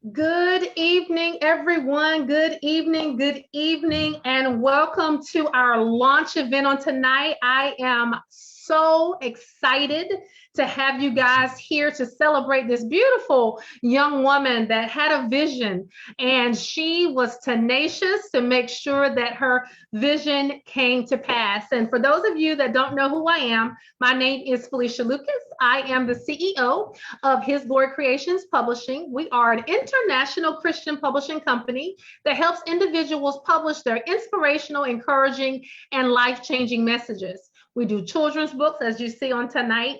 Good evening, everyone. Good evening, and welcome to our launch event on tonight. I am so excited to have you guys here to celebrate this beautiful young woman that had a vision, and she was tenacious to make sure that her vision came to pass. And for those of you that don't know who I am, my name is Felicia Lucas. I am the CEO of His Glory Creations Publishing. We are an international Christian publishing company that helps individuals publish their inspirational, encouraging, and life-changing messages. We do children's books, as you see on tonight.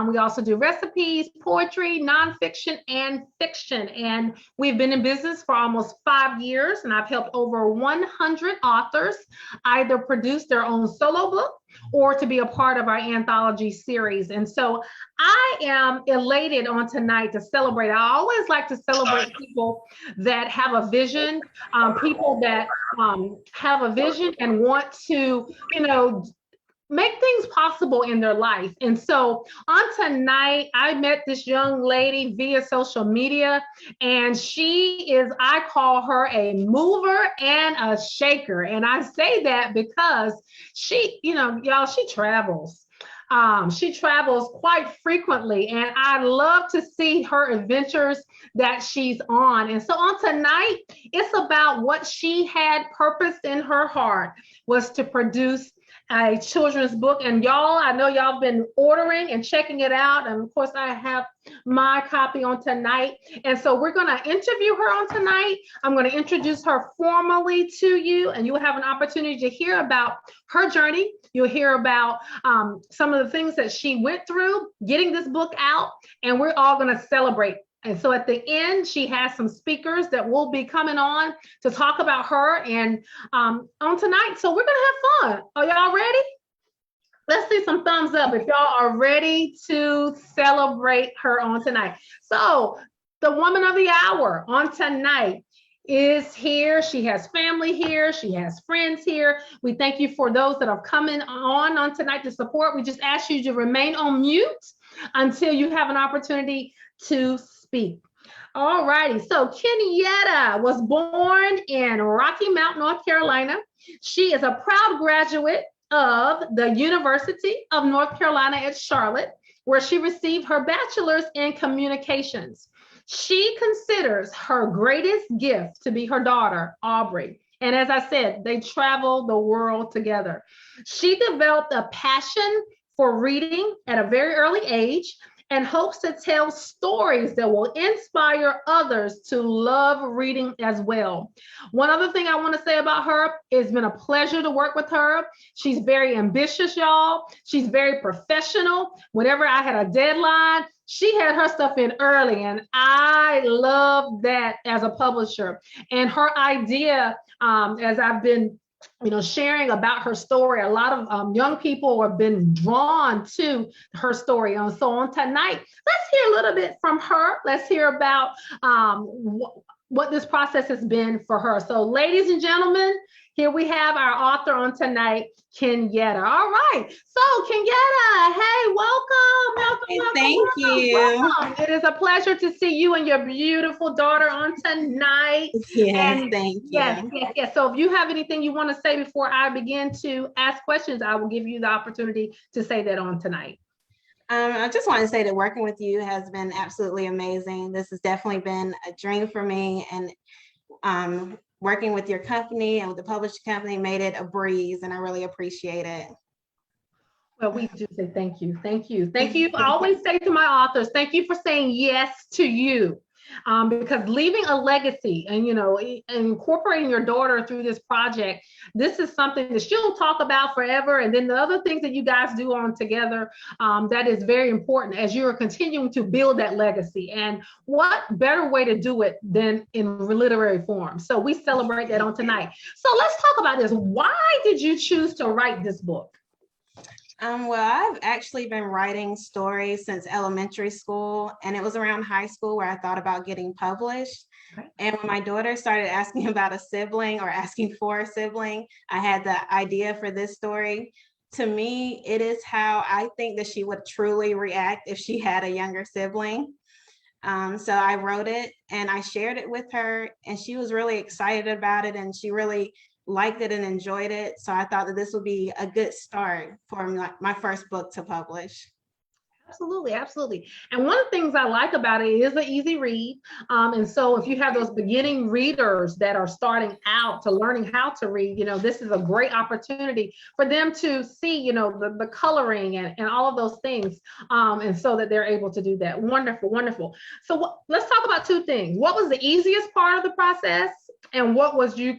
We also do recipes, poetry, nonfiction, and fiction. And we've been in business for almost 5 years, and I've helped over 100 authors either produce their own solo book or to be a part of our anthology series. And so I am elated on tonight to celebrate. I always like to celebrate people that have a vision, people that have a vision and want to, make things possible in their life. And so on tonight, I met this young lady via social media, and she is, I call her a mover and a shaker. And I say that because she, y'all, she travels. She travels quite frequently, and I love to see her adventures that she's on. And so on tonight, it's about what she had purposed in her heart was to produce a children's book. And y'all, I know y'all been ordering and checking it out. And of course, I have my copy on tonight. And so we're going to interview her on tonight. I'm going to introduce her formally to you, and you'll have an opportunity to hear about her journey. You'll hear about some of the things that she went through getting this book out, and we're all going to celebrate. And so at the end, she has some speakers that will be coming on to talk about her and on tonight. So we're going to have fun. Are y'all ready? Let's see some thumbs up if y'all are ready to celebrate her on tonight. So the woman of the hour on tonight is here. She has family here. She has friends here. We thank you for those that are coming on tonight to support. We just ask you to remain on mute until you have an opportunity to speak. All righty. So Kenyeta was born in Rocky Mount, North Carolina. She is a proud graduate of the University of North Carolina at Charlotte, where she received her bachelor's in communications. She considers her greatest gift to be her daughter, Aubrey. And as I said, they travel the world together. She developed a passion for reading at a very early age and hopes to tell stories that will inspire others to love reading as well. One other thing I want to say about her, it's been a pleasure to work with her. She's very ambitious, y'all. She's very professional. Whenever I had a deadline, she had her stuff in early, and I love that as a publisher. And her idea, as I've been sharing about her story, a lot of young people have been drawn to her story. And so on tonight, let's hear a little bit from her. Let's hear about what this process has been for her. So ladies and gentlemen, here we have our author on tonight, Kenyeta. All right. So Kenyeta, hey, welcome. Thank you. Welcome. It is a pleasure to see you and your beautiful daughter on tonight. Yes, thank you. Yes. So if you have anything you want to say before I begin to ask questions, I will give you the opportunity to say that on tonight. I just want to say that working with you has been absolutely amazing. This has definitely been a dream for me, and working with your company and with the publishing company made it a breeze, and I really appreciate it. Well, we do say thank you. I always say to my authors, thank you for saying yes to you. Because leaving a legacy and incorporating your daughter through this project, this is something that she'll talk about forever. And then the other things that you guys do on together, that is very important as you're continuing to build that legacy. And what better way to do it than in literary form? So we celebrate that on tonight. So let's talk about this. Why did you choose to write this book? Well, I've actually been writing stories since elementary school, and it was around high school where I thought about getting published. Okay. And when my daughter started asking about a sibling or asking for a sibling, I had the idea for this story. To me, it is how I think that she would truly react if she had a younger sibling. So I wrote it and I shared it with her, and she was really excited about it, and she really liked it and enjoyed it. So I thought that this would be a good start for my first book to publish. Absolutely, absolutely. And one of the things I like about it is an easy read. And so if you have those beginning readers that are starting out to learning how to read, this is a great opportunity for them to see, the coloring and all of those things. And so that they're able to do that. Wonderful, wonderful. So let's talk about two things. What was the easiest part of the process? And what was you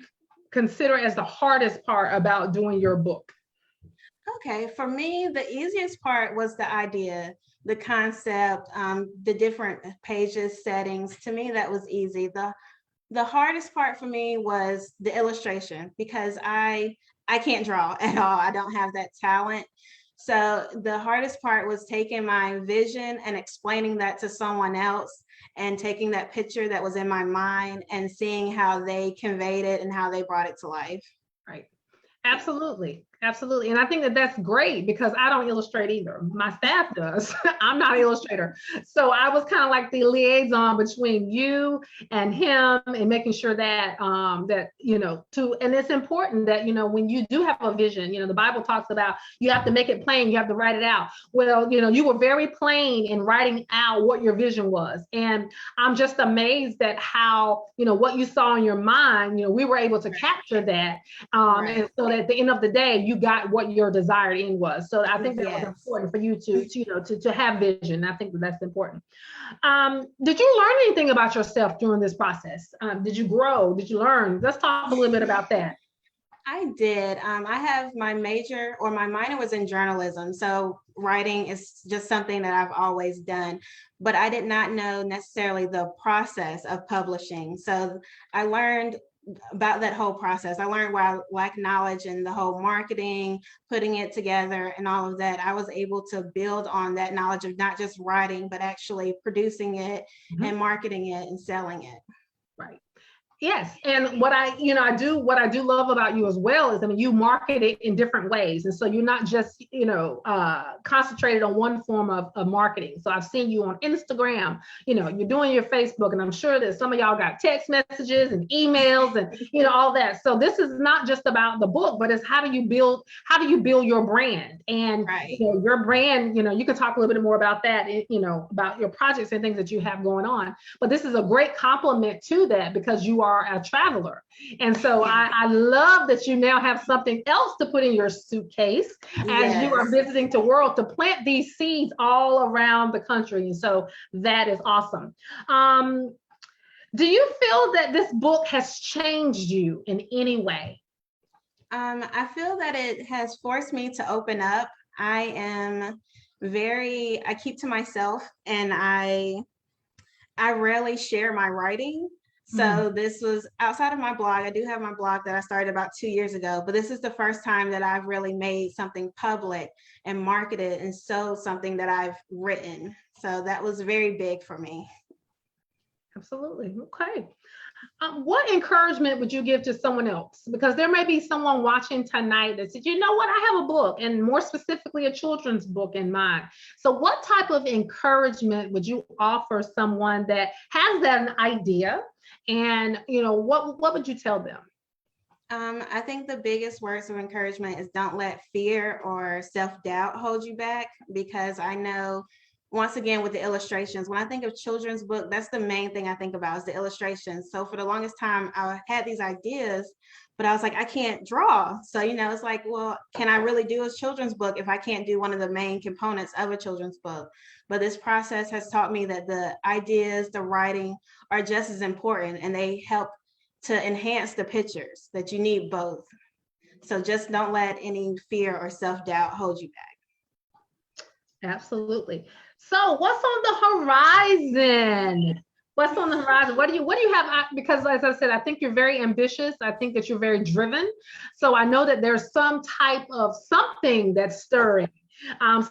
consider as the hardest part about doing your book? Okay, for me, the easiest part was the idea, the concept, the different pages, settings. To me, that was easy. The hardest part for me was the illustration, because I can't draw at all. I don't have that talent. So the hardest part was taking my vision and explaining that to someone else, and taking that picture that was in my mind and seeing how they conveyed it and how they brought it to life. Right. Absolutely. Absolutely. And I think that that's great because I don't illustrate either. My staff does. I'm not an illustrator. So I was kind of like the liaison between you and him, and making sure that and it's important that when you do have a vision, the Bible talks about you have to make it plain, you have to write it out. Well, you were very plain in writing out what your vision was. And I'm just amazed at how, what you saw in your mind, we were able to capture that. Right. And so that at the end of the day, you got what your desired end was. So I think that was Yes. important for you to have vision. I think that's important. Did you learn anything about yourself during this process? Did you grow? Did you learn? Let's talk a little bit about that. I did. I have my minor was in journalism. So writing is just something that I've always done, but I did not know necessarily the process of publishing. So I learned about that whole process. I learned where I lack knowledge in the whole marketing, putting it together and all of that. I was able to build on that knowledge of not just writing, but actually producing it and marketing it and selling it. Right. Yes, and what I do love about you as well is, you market it in different ways, and so you're not just concentrated on one form of marketing. So I've seen you on Instagram, you're doing your Facebook, and I'm sure that some of y'all got text messages and emails and all that. So this is not just about the book, but it's how do you build your brand, and Right. your brand. You can talk a little bit more about that, about your projects and things that you have going on. But this is a great compliment to that because you are a traveler. And so I love that you now have something else to put in your suitcase as you are visiting the world to plant these seeds all around the country. And so that is awesome. Do you feel that this book has changed you in any way? I feel that it has forced me to open up. I keep to myself, and I rarely share my writing. So this was outside of my blog. I do have my blog that I started about 2 years ago, but this is the first time that I've really made something public and marketed and sold something that I've written. So that was very big for me. Absolutely. Okay. What encouragement would you give to someone else? Because there may be someone watching tonight that said, you know what, I have a book, and more specifically a children's book in mind. So what type of encouragement would you offer someone that has that idea? And what would you tell them? I think the biggest words of encouragement is don't let fear or self-doubt hold you back, because I know, once again, with the illustrations, when I think of children's book, that's the main thing I think about is the illustrations. So for the longest time, I had these ideas, but I was like, I can't draw. So, it's like, well, can I really do a children's book if I can't do one of the main components of a children's book? But this process has taught me that the ideas, the writing are just as important, and they help to enhance the pictures, that you need both. So just don't let any fear or self-doubt hold you back. Absolutely. So what's on the horizon? What's on the horizon? What do you have? Because as I said, I think you're very ambitious. I think that you're very driven. So I know that there's some type of something that's stirring.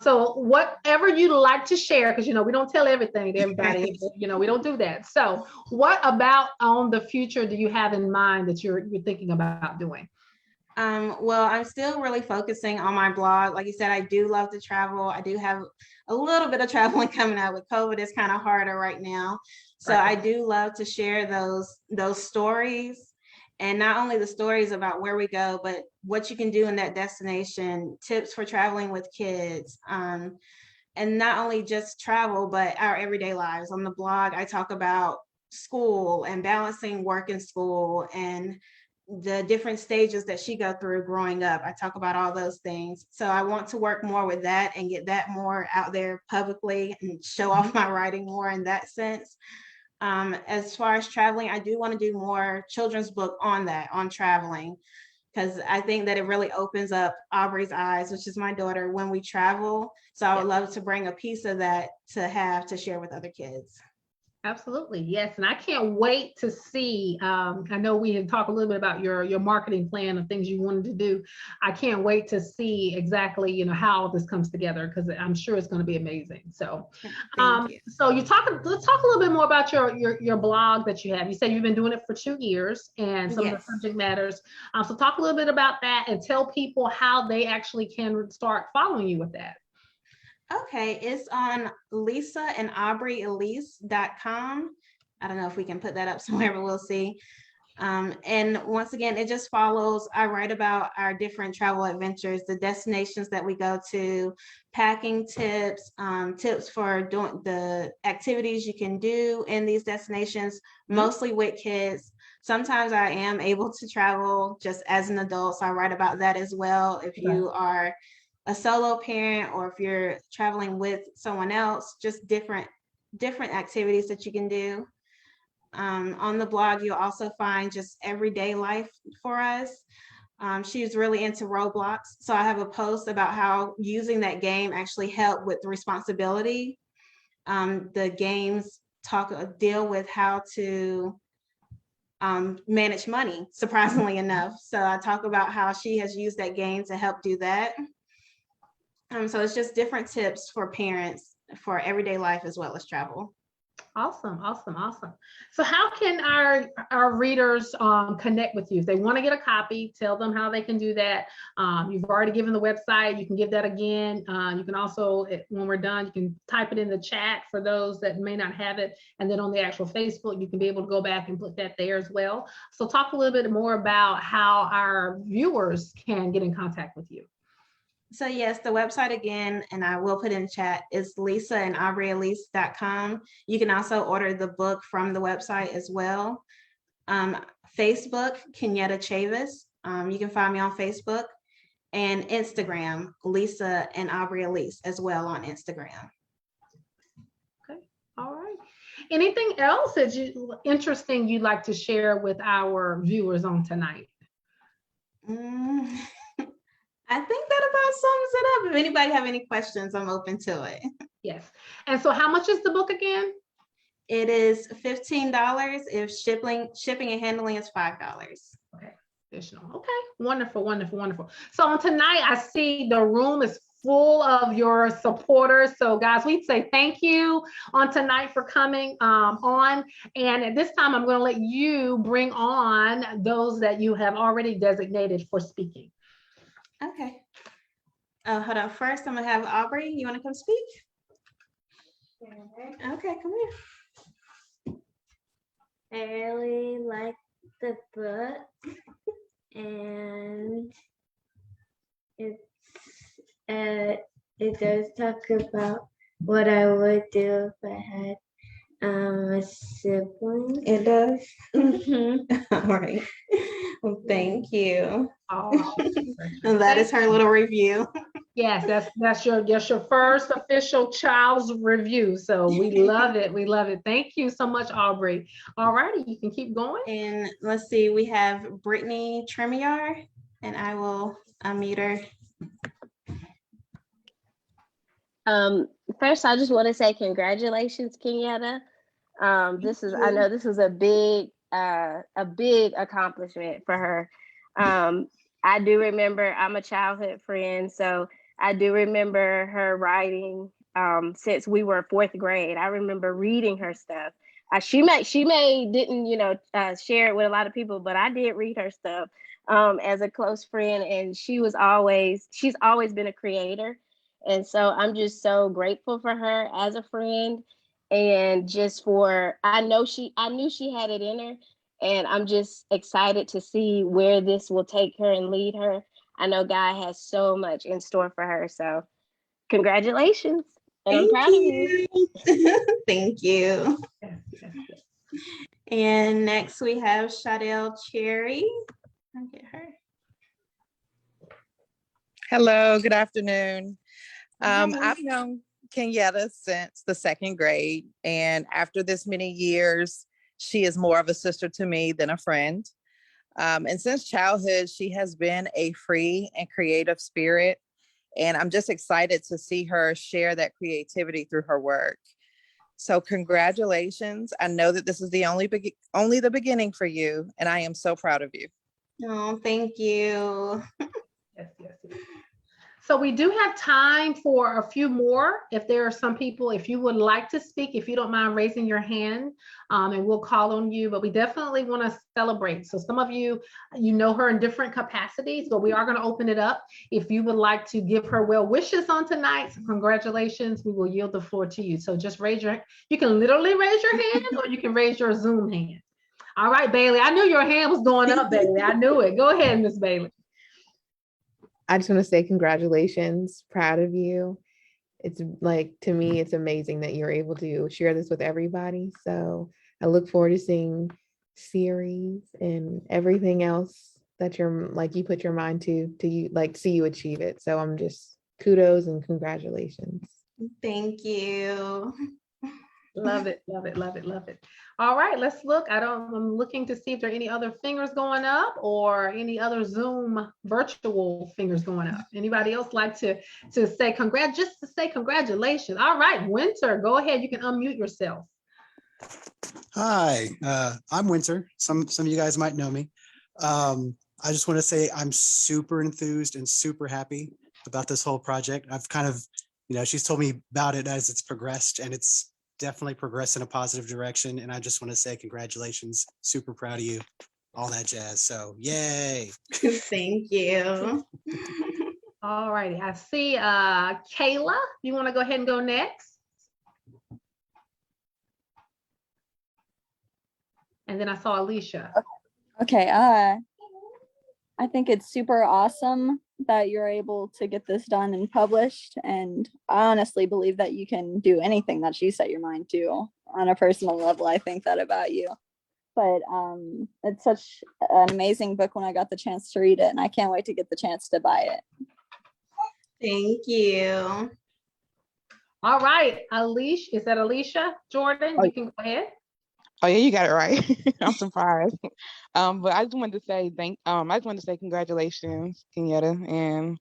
So whatever you'd like to share, because we don't tell everything to everybody, we don't do that. So what about on the future do you have in mind that you're thinking about doing? Well, I'm still really focusing on my blog. Like you said, I do love to travel. I do have a little bit of traveling coming up with COVID. It's kind of harder right now. So Right. I do love to share those stories, and not only the stories about where we go, but what you can do in that destination, tips for traveling with kids. And not only just travel, but our everyday lives. On the blog, I talk about school and balancing work and school and the different stages that she go through growing up. I talk about all those things. So I want to work more with that and get that more out there publicly and show off my writing more in that sense. As far as traveling, I do want to do more children's book on that, on traveling, because I think that it really opens up Aubrey's eyes, which is my daughter, when we travel. So I would love to bring a piece of that to have to share with other kids. Absolutely, yes, and I can't wait to see. I know we had talked a little bit about your marketing plan of things you wanted to do. I can't wait to see exactly how this comes together, because I'm sure it's going to be amazing. So, Thank you. so let's talk a little bit more about your blog that you have. You said you've been doing it for 2 years, and some of the subject matters. So talk a little bit about that and tell people how they actually can start following you with that. Okay, it's on lisaandaubreyelise.com. I don't know if we can put that up somewhere, but we'll see. And once again, it just follows. I write about our different travel adventures, the destinations that we go to, packing tips, tips for doing the activities you can do in these destinations, mostly with kids. Sometimes I am able to travel just as an adult, so I write about that as well. If you are a solo parent or if you're traveling with someone else, just different activities that you can do. On the blog, you'll also find just everyday life for us. She's really into Roblox, so I have a post about how using that game actually helped with responsibility. The games deal with how to manage money, surprisingly enough. So I talk about how she has used that game to help do that. So it's just different tips for parents for everyday life as well as travel. Awesome. So how can our readers connect with you? If they want to get a copy, tell them how they can do that. You've already given the website. You can give that again. You can also, when we're done, you can type it in the chat for those that may not have it. And then on the actual Facebook, you can be able to go back and put that there as well. So talk a little bit more about how our viewers can get in contact with you. So yes, the website again, and I will put in chat, is lisaandaubreyelise.com. You can also order the book from the website as well. Facebook, Kenyeta Chavis. You can find me on Facebook, and Instagram, Lisa and Aubrey Elise as well on Instagram. Okay, all right. Anything else that interesting you'd like to share with our viewers on tonight? I think that about sums it up. If anybody have any questions, I'm open to it. Yes. And so how much is the book again? It is $15. If shipping and handling is $5. Okay. Additional. Okay. Wonderful. So on tonight, I see the room is full of your supporters. So guys, we'd say thank you on tonight for coming on. And at this time, I'm going to let you bring on those that you have already designated for speaking. Okay. Hold on. First, I'm gonna have Aubrey. You want to come speak? Okay, come here. I really like the book, and it does talk about what I would do if I had a sibling. It does. Mm-hmm. All right. Well, thank you. Oh, and that is her little review. Yes, that's your first official child's review. So we love it. Thank you so much, Aubrey. All righty, you can keep going. And let's see, we have Brittany Tremier, and I will unmute her. First, I just want to say congratulations, Kenyeta. I know this is a big accomplishment for her. I do remember, I'm a childhood friend, so I do remember her writing since we were 4th grade. I remember reading her stuff. She may didn't share it with a lot of people, but I did read her stuff as a close friend, and she's always been a creator. And so I'm just so grateful for her as a friend, and just for, I knew she had it in her, and I'm just excited to see where this will take her and lead her. I know God has so much in store for her. So congratulations. And I'm proud of you. Thank you. Yes, yes, yes. And next we have Shadell Cherry. I'll get her. Hello, good afternoon. Hi. I've known Kenyeta since the second grade, and after this many years, she is more of a sister to me than a friend. And since childhood, she has been a free and creative spirit, and I'm just excited to see her share that creativity through her work. So congratulations. I know that this is the only the beginning for you, and I am so proud of you. Oh, thank you. Yes, yes, yes. So we do have time for a few more. If there are some people, if you would like to speak, if you don't mind raising your hand, and we'll call on you, but we definitely want to celebrate. So some of you, you know her in different capacities, but we are going to open it up. If you would like to give her well wishes on tonight, so congratulations, we will yield the floor to you. So just you can literally raise your hand, or you can raise your Zoom hand. All right, Bailey, I knew your hand was going up, Bailey. I knew it. Go ahead, Miss Bailey. I just want to say congratulations, proud of you. It's like, to me, it's amazing that you're able to share this with everybody. So I look forward to seeing series and everything else that you put your mind to you, like, see you achieve it. So I'm just kudos and congratulations. Thank you. Love it, love it, love it, love it. All right, let's look. I'm looking to see if there are any other fingers going up or any other Zoom virtual fingers going up. Anybody else like to say just to say congratulations? All right, Winter, go ahead. You can unmute yourself. Hi, I'm Winter. Some of you guys might know me. I just want to say I'm super enthused and super happy about this whole project. I've kind of, she's told me about it as it's progressed, and it's definitely progressed in a positive direction. And I just want to say congratulations. Super proud of you. All that jazz. So yay. Thank you. All righty. I see Kayla. You want to go ahead and go next? And then I saw Alicia. Okay. I think it's super awesome that you're able to get this done and published. And I honestly believe that you can do anything that you set your mind to. On a personal level, I think that about you. But it's such an amazing book when I got the chance to read it, and I can't wait to get the chance to buy it. Thank you. All right, Alicia, is that Alicia Jordan? You can go ahead. Oh yeah, you got it right. I'm surprised. But I just wanted to say congratulations, Kenyeta, and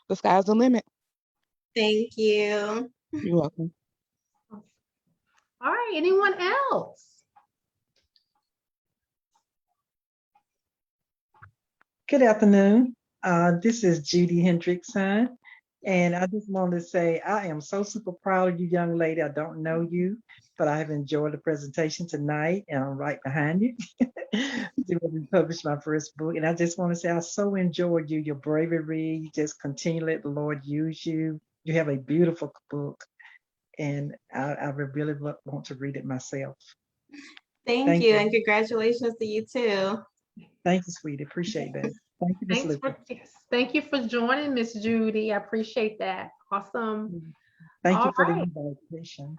the sky's the limit. Thank you. You're welcome. All right, anyone else? Good afternoon. This is Judy Hendrickson, and I just wanted to say I am so super proud of you, young lady. I don't know you, but I have enjoyed the presentation tonight, and I'm right behind you. We published my first book, and I just want to say I so enjoyed you, your bravery. You just continue to let the Lord use you. You have a beautiful book, and I really want to read it myself. Thank you, and congratulations to you too. Thank you, sweetie. Appreciate that. Thank you, Thank you for joining, Miss Judy. I appreciate that. Awesome. Thank you for the invitation.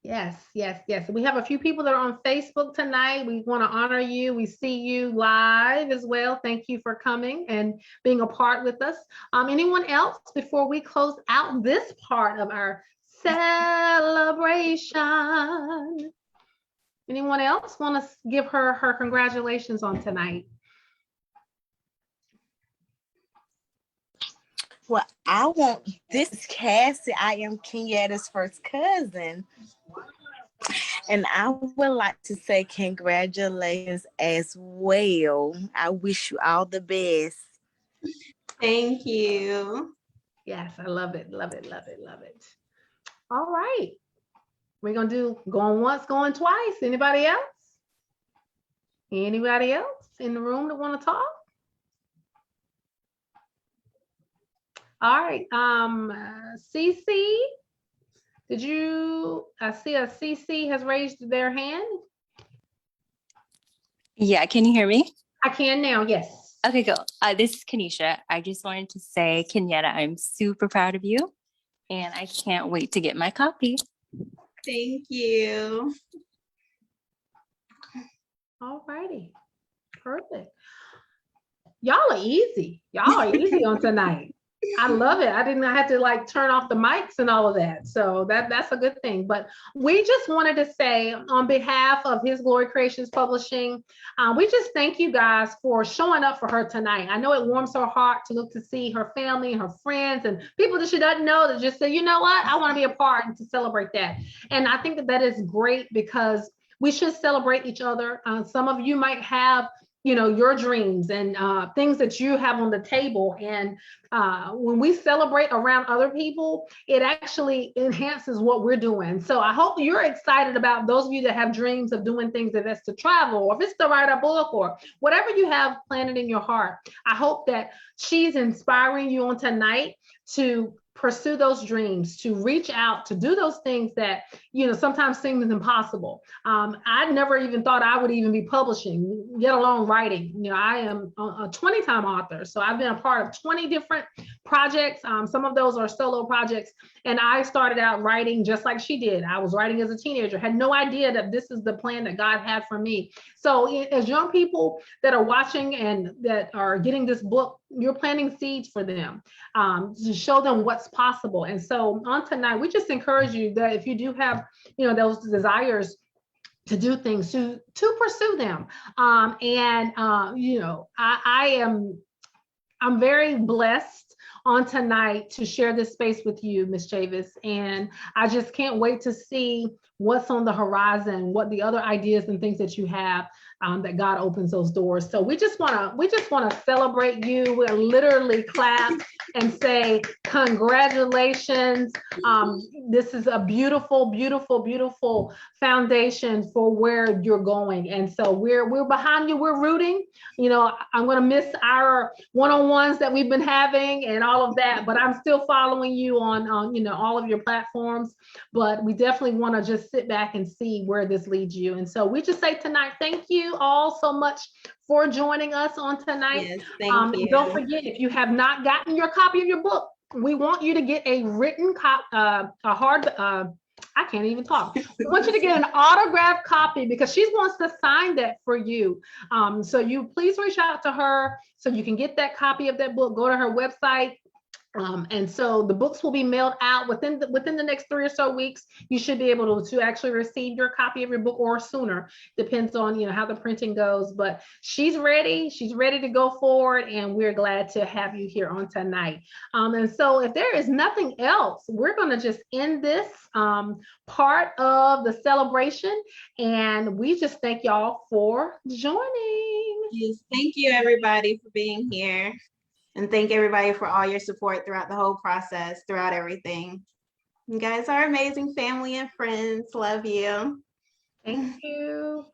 Yes, yes, yes. We have a few people that are on Facebook tonight. We want to honor you. We see you live as well. Thank you for coming and being a part with us. Anyone else before we close out this part of our celebration? Anyone else want to give her congratulations on tonight? Well, this is Cassie. I am Kenyeta's first cousin. And I would like to say congratulations as well. I wish you all the best. Thank you. Yes, I love it, love it, love it, love it. All right. We're going to do going once, going twice. Anybody else? Anybody else in the room that want to talk? All right, Cece, did you, I see a Cece has raised their hand. Yeah, can you hear me? I can now, yes. Okay, cool. This is Kenisha. I just wanted to say, Kenyeta, I'm super proud of you, and I can't wait to get my copy. Thank you. All righty, perfect. Y'all are easy. Y'all are easy on tonight. I love it. I didn't have to like turn off the mics and all of that. So that's a good thing. But we just wanted to say on behalf of His Glory Creations Publishing, we just thank you guys for showing up for her tonight. I know it warms her heart to look to see her family, her friends, and people that she doesn't know that just say, you know what, I want to be a part and to celebrate that. And I think that is great because we should celebrate each other. Some of you might have your dreams and things that you have on the table. And when we celebrate around other people, it actually enhances what we're doing. So I hope you're excited about those of you that have dreams of doing things, if it's to travel or if it's to write a book or whatever you have planted in your heart. I hope that she's inspiring you on tonight to pursue those dreams, to reach out, to do those things that, sometimes seem impossible. I never even thought I would even be publishing, let alone writing. I am a 20-time author. So I've been a part of 20 different projects. Some of those are solo projects. And I started out writing just like she did. I was writing as a teenager, had no idea that this is the plan that God had for me. So as young people that are watching and that are getting this book, you're planting seeds for them to show them what's possible. And so on tonight, we just encourage you that if you do have, those desires to do things, to pursue them. I'm very blessed on tonight to share this space with you, Ms. Chavis. And I just can't wait to see what's on the horizon, what the other ideas and things that you have, that God opens those doors. So we just want to celebrate you. We'll literally clap and say congratulations. This is a beautiful, beautiful, beautiful foundation for where you're going. And so we're behind you. We're rooting. I'm going to miss our one-on-ones that we've been having and all of that, but I'm still following you on all of your platforms. But we definitely want to just sit back and see where this leads you. And so we just say tonight, thank you all so much for joining us on tonight. Yes, thank you. Don't forget, if you have not gotten your copy of your book, we want you to get a written I can't even talk. We want you to get an autographed copy because she wants to sign that for you. So you please reach out to her so you can get that copy of that book. Go to her website. And so the books will be mailed out within the next 3 or so weeks. You should be able to actually receive your copy of your book, or sooner, depends on how the printing goes. But she's ready to go forward, and we're glad to have you here on tonight. And so if there is nothing else, we're going to just end this part of the celebration, and we just thank y'all for joining. Yes, thank you everybody for being here. And thank everybody for all your support throughout the whole process, throughout everything. You guys are amazing family and friends. Love you. Thank you.